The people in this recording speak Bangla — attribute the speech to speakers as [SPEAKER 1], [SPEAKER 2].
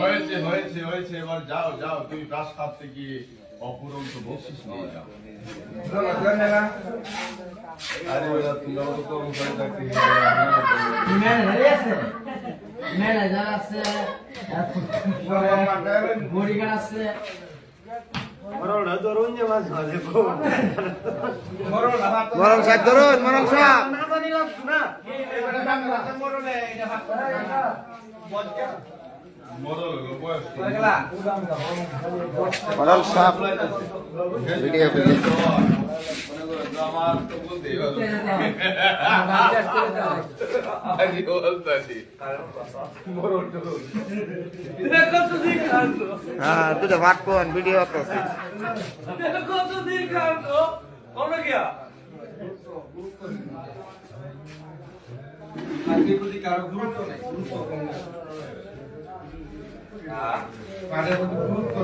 [SPEAKER 1] হয়েছে হয়েছে হয়েছে, এবার যাও যাও, তুমি প্রাসাদ থেকে অপুরন্ত বকশিশ নিয়ে যাও। আরে ওরা তোমরা তো কর্মচারী চাকরি
[SPEAKER 2] ম্যানেজার আছে, বডিগার্ড আছে।
[SPEAKER 3] মরণ সাহেব ধরুন, মরণ সাহেব। মরণ সাহেব ভিডিও
[SPEAKER 1] আমার তো বলতে
[SPEAKER 3] হ্যাঁ, দুটো ভাট কোন ভিডিও করছে।
[SPEAKER 4] কারো গুরুত্ব নেই, গুরুত্ব